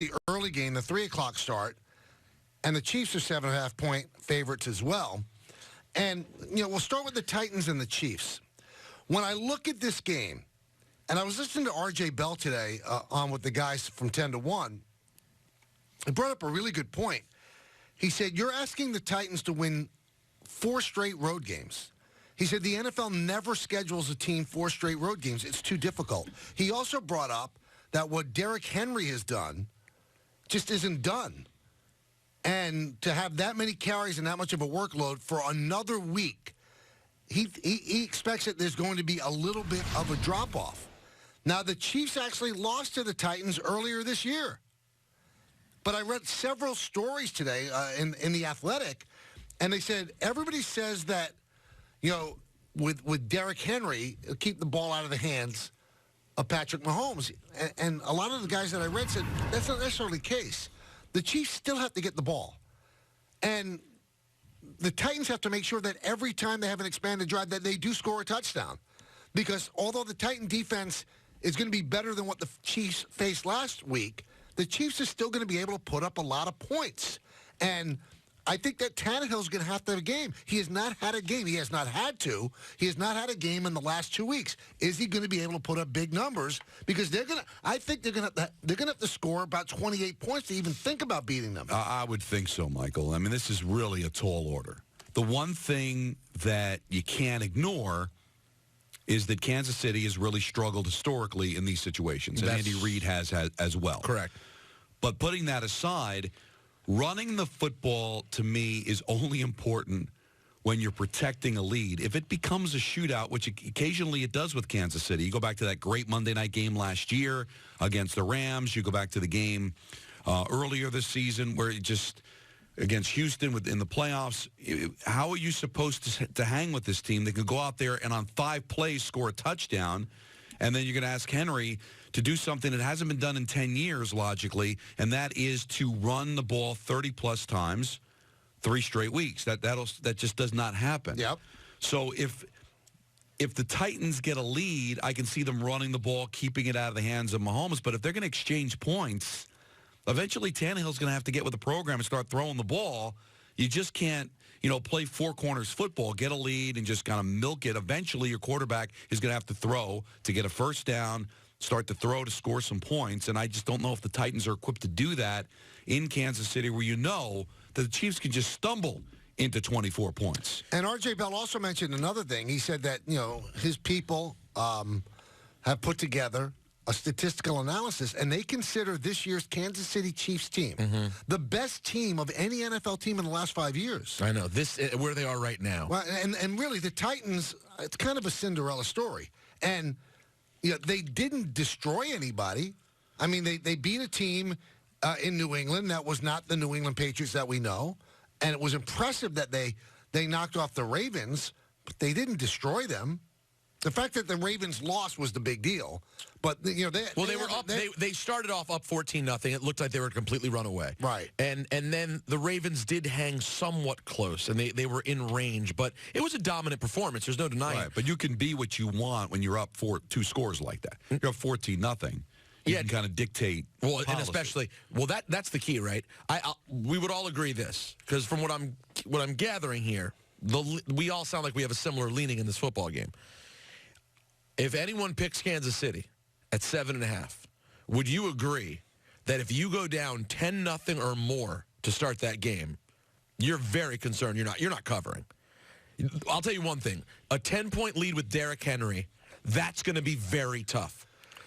the early game, the 3 o'clock start, and the Chiefs are 7.5-point favorites as well. And, we'll start with the Titans and the Chiefs. When I look at this game, and I was listening to R.J. Bell today on with the guys from 10 to 1, he brought up a really good point. He said, you're asking the Titans to win 4 straight road games. He said the NFL never schedules a team 4 straight road games. It's too difficult. He also brought up that what Derrick Henry has done just isn't done. And to have that many carries and that much of a workload for another week, he expects that there's going to be a little bit of a drop-off. Now, the Chiefs actually lost to the Titans earlier this year. But I read several stories today in The Athletic, and they said everybody says that, with Derrick Henry, keep the ball out of the hands of Patrick Mahomes. And a lot of the guys that I read said that's not necessarily the case. The Chiefs still have to get the ball. And the Titans have to make sure that every time they have an expanded drive that they do score a touchdown. Because although the Titan defense is going to be better than what the Chiefs faced last week, the Chiefs are still going to be able to put up a lot of points. And I think that Tannehill's going to have a game. He has not had a game. He has not had to. He has not had a game in the last 2 weeks. Is he going to be able to put up big numbers? Because I think they're going to have to score about 28 points to even think about beating them. I would think so, Michael. I mean, this is really a tall order. The one thing that you can't ignore is that Kansas City has really struggled historically in these situations, and Andy Reid has as well. Correct. But putting that aside, running the football, to me, is only important when you're protecting a lead. If it becomes a shootout, which occasionally it does with Kansas City, you go back to that great Monday night game last year against the Rams. You go back to the game earlier this season where it just against Houston in the playoffs. How are you supposed to hang with this team that can go out there and on 5 plays score a touchdown? And then you're going to ask Henry to do something that hasn't been done in 10 years, logically, and that is to run the ball 30-plus times 3 straight weeks. That just does not happen. Yep. So if the Titans get a lead, I can see them running the ball, keeping it out of the hands of Mahomes. But if they're going to exchange points, eventually Tannehill's going to have to get with the program and start throwing the ball. You just can't, play 4 corners football, get a lead, and just kind of milk it. Eventually, your quarterback is going to have to throw to get a first down, start to throw to score some points. And I just don't know if the Titans are equipped to do that in Kansas City, where that the Chiefs can just stumble into 24 points. And R.J. Bell also mentioned another thing. He said that, his people have put together a statistical analysis, and they consider this year's Kansas City Chiefs team the best team of any NFL team in the last 5 years. I know. This where they are right now. Well, and really, the Titans, it's kind of a Cinderella story. And they didn't destroy anybody. I mean, they beat a team in New England that was not the New England Patriots that we know. And it was impressive that they knocked off the Ravens, but they didn't destroy them. The fact that the Ravens lost was the big deal. But, they were up. They started off up 14-0. It looked like they were completely run away. Right. And then the Ravens did hang somewhat close, and they were in range. But it was a dominant performance. There's no denying. Right, but you can be what you want when you're up 2 scores like that. You're up 14-0. You can kind of dictate policy. And especially, that's the key, right? We would all agree this, because from what I'm gathering here, we all sound like we have a similar leaning in this football game. If anyone picks Kansas City at 7.5, would you agree that if you go down 10-0 or more to start that game, you're very concerned you're not covering? I'll tell you one thing. A 10-point lead with Derrick Henry, that's going to be very tough.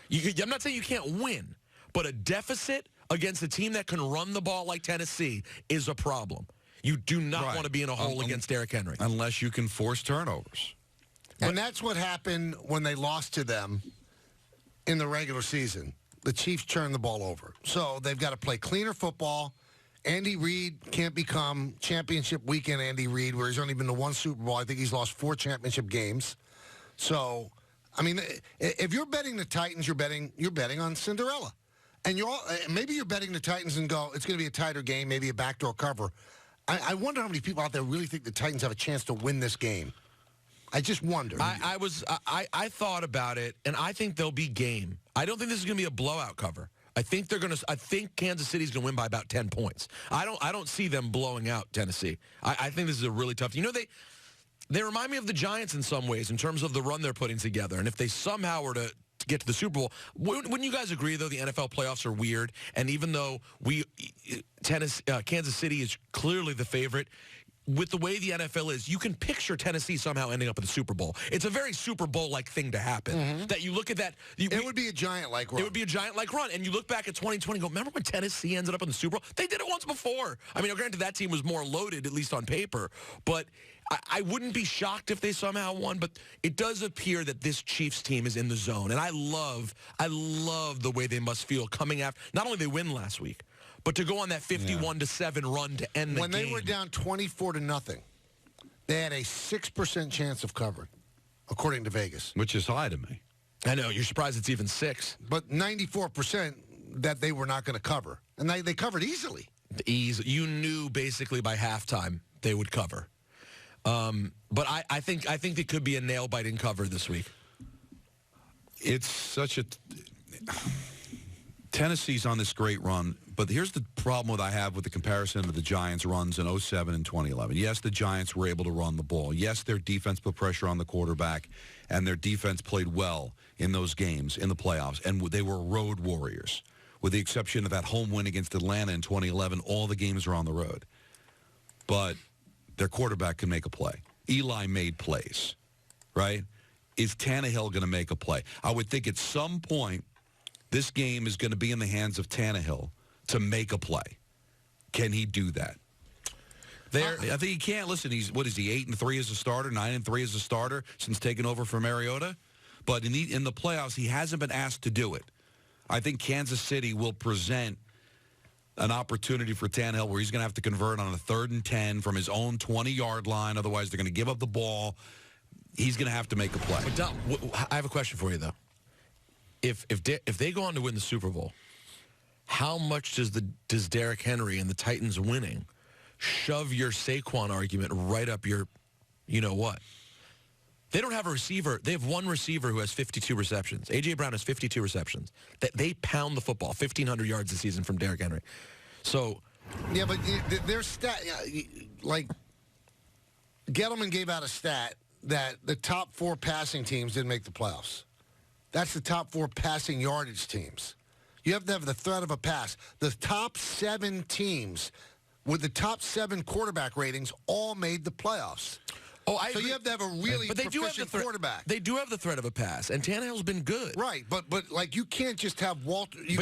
I'm not saying you can't win, but a deficit against a team that can run the ball like Tennessee is a problem. You do not want to be in a hole against Derrick Henry. Unless you can force turnovers. And that's what happened when they lost to them in the regular season. The Chiefs turned the ball over. So they've got to play cleaner football. Andy Reid can't become championship weekend Andy Reid, where he's only been to 1 Super Bowl. I think he's lost 4 championship games. So, I mean, if you're betting the Titans, you're betting on Cinderella. And maybe you're betting the Titans and go, it's going to be a tighter game, maybe a backdoor cover. I wonder how many people out there really think the Titans have a chance to win this game. I just wonder. I thought about it, and I think they'll be game. I don't think this is going to be a blowout cover. I think Kansas City's going to win by about 10 points. I don't see them blowing out Tennessee. I think this is a really tough. They remind me of the Giants in some ways in terms of the run they're putting together. And if they somehow were to get to the Super Bowl, wouldn't you guys agree, though, the NFL playoffs are weird? And even though Kansas City is clearly the favorite, with the way the NFL is, you can picture Tennessee somehow ending up in the Super Bowl. It's a very Super Bowl-like thing to happen. That you look at that. It would be a giant-like run. It would be a giant-like run. And you look back at 2020 and go, remember when Tennessee ended up in the Super Bowl? They did it once before. I mean, granted, that team was more loaded, at least on paper. But I wouldn't be shocked if they somehow won. But it does appear that this Chiefs team is in the zone. And I love the way they must feel coming after. Not only they win last week, but to go on that 51-7 run to end the game. When they were down 24-0, they had a 6% chance of covering, according to Vegas. Which is high to me. I know. You're surprised it's even 6. But 94% that they were not going to cover. And they covered easily. You knew basically by halftime they would cover. But I think it could be a nail-biting cover this week. It's such a... Tennessee's on this great run, but here's the problem I have with the comparison of the Giants' runs in 2007 and 2011. Yes, the Giants were able to run the ball. Yes, their defense put pressure on the quarterback, and their defense played well in those games in the playoffs, and they were road warriors. With the exception of that home win against Atlanta in 2011, all the games were on the road. But their quarterback can make a play. Eli made plays, right? Is Tannehill going to make a play? I would think at some point, this game is going to be in the hands of Tannehill to make a play. Can he do that? I think he can't. Listen, he's 8-3 as a starter, 9-3 as a starter since taking over for Mariota. But in the playoffs, he hasn't been asked to do it. I think Kansas City will present an opportunity for Tannehill where he's going to have to convert on a 3rd and 10 from his own 20-yard line. Otherwise, they're going to give up the ball. He's going to have to make a play. But Don, I have a question for you, though. If they go on to win the Super Bowl, how much does Derrick Henry and the Titans winning shove your Saquon argument right up your you-know-what? They don't have a receiver. They have one receiver who has 52 receptions. A.J. Brown has 52 receptions. They pound the football, 1,500 yards this season from Derrick Henry. So, yeah, but their stat, like Gettleman gave out a stat that the top 4 passing teams didn't make the playoffs. That's the top 4 passing yardage teams. You have to have the threat of a pass. The top 7 teams with the top 7 quarterback ratings all made the playoffs. So you have to have a really proficient quarterback. They do have the threat of a pass, and Tannehill's been good. Right, but like you can't just have Walter. You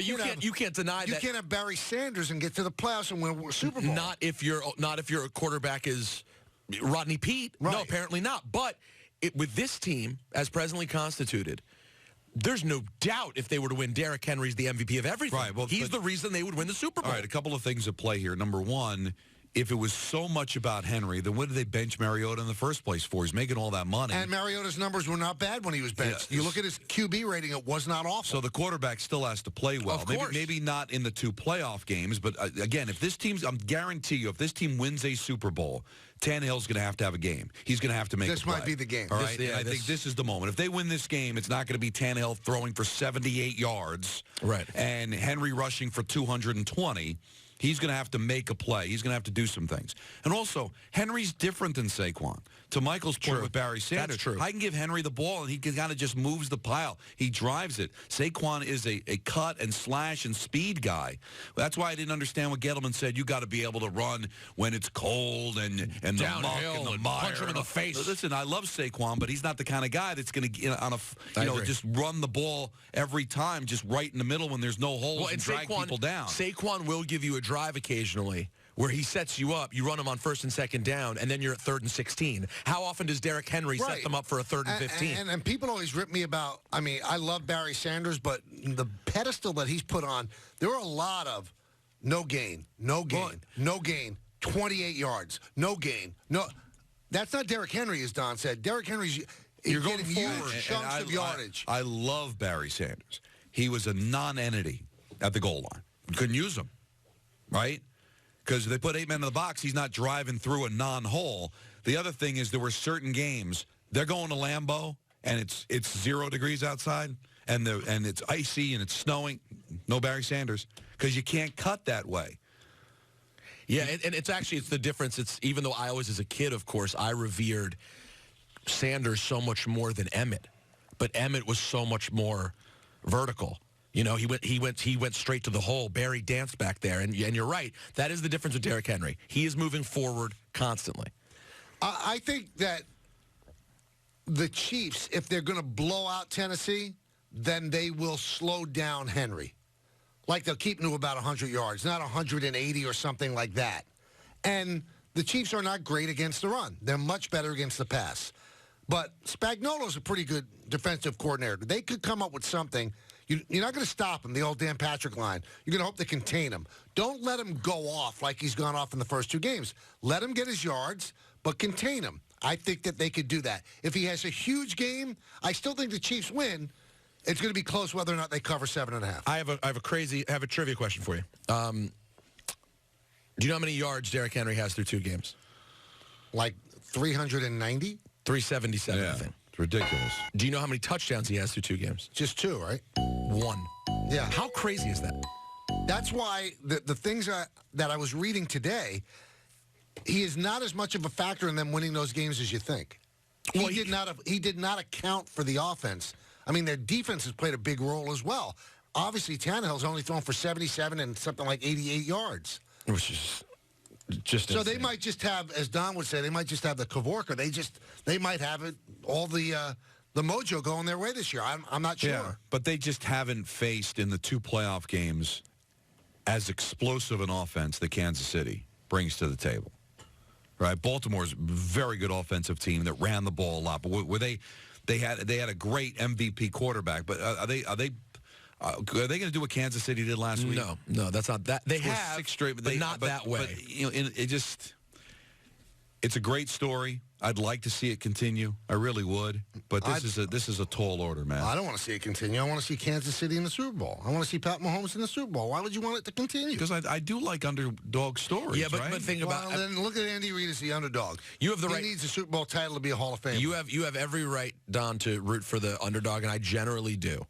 can't deny that. You can't have Barry Sanders and get to the playoffs and win a Super Bowl. Not if your quarterback is Rodney Peete. Right. No, apparently not. But with this team as presently constituted, there's no doubt if they were to win, Derrick Henry's the MVP of everything. Right. Well, he's the reason they would win the Super Bowl. All right, a couple of things at play here. Number one, if it was so much about Henry, then what did they bench Mariota in the first place for? He's making all that money. And Mariota's numbers were not bad when he was benched. Yeah. You look at his QB rating, it was not awful. So the quarterback still has to play well. Of course. Maybe not in the 2 playoff games, but again, if this team's, I guarantee you, if this team wins a Super Bowl, Tannehill's going to have a game. He's going to have to make a play. This might be the game. All right, I think this is the moment. If they win this game, it's not going to be Tannehill throwing for 78 yards and Henry rushing for 220. He's going to have to make a play. He's going to have to do some things. And also, Henry's different than Saquon. To Michael's point with Barry Sanders, that's true. I can give Henry the ball, and he kind of just moves the pile. He drives it. Saquon is a cut and slash and speed guy. That's why I didn't understand what Gettleman said. You got to be able to run when it's cold and the muck and the mire. Punch him in the face. Listen, I love Saquon, but he's not the kind of guy that's going to just run the ball every time, just right in the middle when there's no holes and drag people down. Saquon will give you a drive occasionally where he sets you up, you run him on 1st and 2nd down, and then you're at 3rd and 16. How often does Derrick Henry set them up for a 3rd and 15? And people always rip me about, I mean, I love Barry Sanders, but the pedestal that he's put on, there are a lot of no gain, 28 yards, no gain. No, that's not Derrick Henry, as Don said. Derrick Henry's You're going huge forward. chunks of yardage. I love Barry Sanders. He was a non-entity at the goal line. Couldn't use him, right? Because they put 8 men in the box, he's not driving through a non-hole. The other thing is there were certain games, they're going to Lambeau, and it's 0 degrees outside, and it's icy and it's snowing, no Barry Sanders, because you can't cut that way. Yeah, and it's the difference. It's even though I always, as a kid, of course, I revered Sanders so much more than Emmett, but Emmett was so much more vertical. You know, he went straight to the hole. Barry danced back there, and you're right. That is the difference with Derrick Henry. He is moving forward constantly. I think that the Chiefs, if they're going to blow out Tennessee, then they will slow down Henry. Like they'll keep him to about 100 yards, not 180 or something like that. And the Chiefs are not great against the run. They're much better against the pass. But Spagnuolo's a pretty good defensive coordinator. They could come up with something. You're not going to stop him, the old Dan Patrick line. You're going to hope to contain him. Don't let him go off like he's gone off in the first 2 games. Let him get his yards, but contain him. I think that they could do that. If he has a huge game, I still think the Chiefs win. It's going to be close whether or not they cover 7.5. I have a trivia question for you. Do you know how many yards Derrick Henry has through 2 games? Like 390? 377, I think. It's ridiculous. Do you know how many touchdowns he has through 2 games? Just 2, right? 1. Yeah. How crazy is that? That's why the things that I was reading today, he is not as much of a factor in them winning those games as you think. He did not account for the offense. I mean, their defense has played a big role as well. Obviously, Tannehill's only thrown for 77 and something like 88 yards. Which is just so insane. they might just have, as Don would say, they might just have the Kavorka. They might have it all the mojo going their way this year. I'm not sure. Yeah, but they just haven't faced in the 2 playoff games as explosive an offense that Kansas City brings to the table. Right? Baltimore's a very good offensive team that ran the ball a lot, but were they had a great MVP quarterback. But are they going to do what Kansas City did last week? No, that's not that. They Scored have 6 straight, but not that way. But, you know, it's a great story. I'd like to see it continue. I really would. But this is a tall order, man. I don't want to see it continue. I want to see Kansas City in the Super Bowl. I want to see Pat Mahomes in the Super Bowl. Why would you want it to continue? Because I do like underdog stories. Yeah, but right? think about then look at Andy Reid as the underdog. You have the right. He needs a Super Bowl title to be a Hall of Famer. You have every right, Don, to root for the underdog, and I generally do.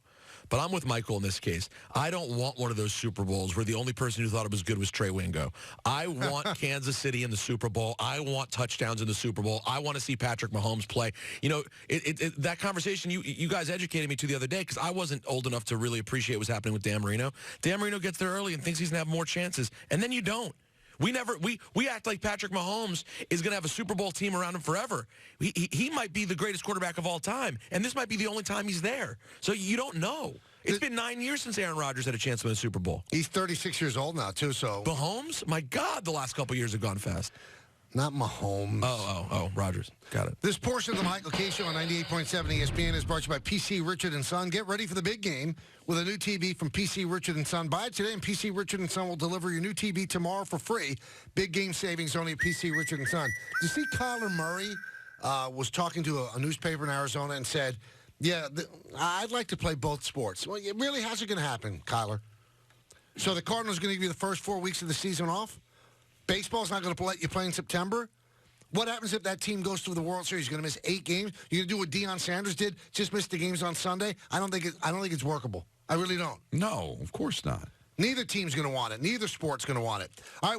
But I'm with Michael in this case. I don't want one of those Super Bowls where the only person who thought it was good was Trey Wingo. I want Kansas City in the Super Bowl. I want touchdowns in the Super Bowl. I want to see Patrick Mahomes play. You know, that conversation you guys educated me to the other day because I wasn't old enough to really appreciate what's happening with Dan Marino. Dan Marino gets there early and thinks he's going to have more chances, and then you don't. We act like Patrick Mahomes is going to have a Super Bowl team around him forever. He might be the greatest quarterback of all time, and this might be the only time he's there. So you don't know. It's been 9 years since Aaron Rodgers had a chance to win a Super Bowl. He's 36 years old now, too, so... Mahomes? My God, the last couple years have gone fast. Not Mahomes. Oh, Rodgers. Got it. This portion of the Michael K. Show on 98.7 ESPN is brought to you by PC Richard & Son. Get ready for the big game with a new TV from PC Richard & Son. Buy it today, and PC Richard & Son will deliver your new TV tomorrow for free. Big game savings only at PC Richard & Son. Did you see Kyler Murray was talking to a newspaper in Arizona and said, yeah, I'd like to play both sports. Well, really, how's it going to happen, Kyler? So the Cardinals are going to give you the first 4 weeks of the season off? Baseball's not going to let you play in September? What happens if that team goes to the World Series? You're going to miss 8 games? You're going to do what Deion Sanders did, just miss the games on Sunday? I don't think it's workable. I really don't. No, of course not. Neither team's going to want it. Neither sport's going to want it. All right.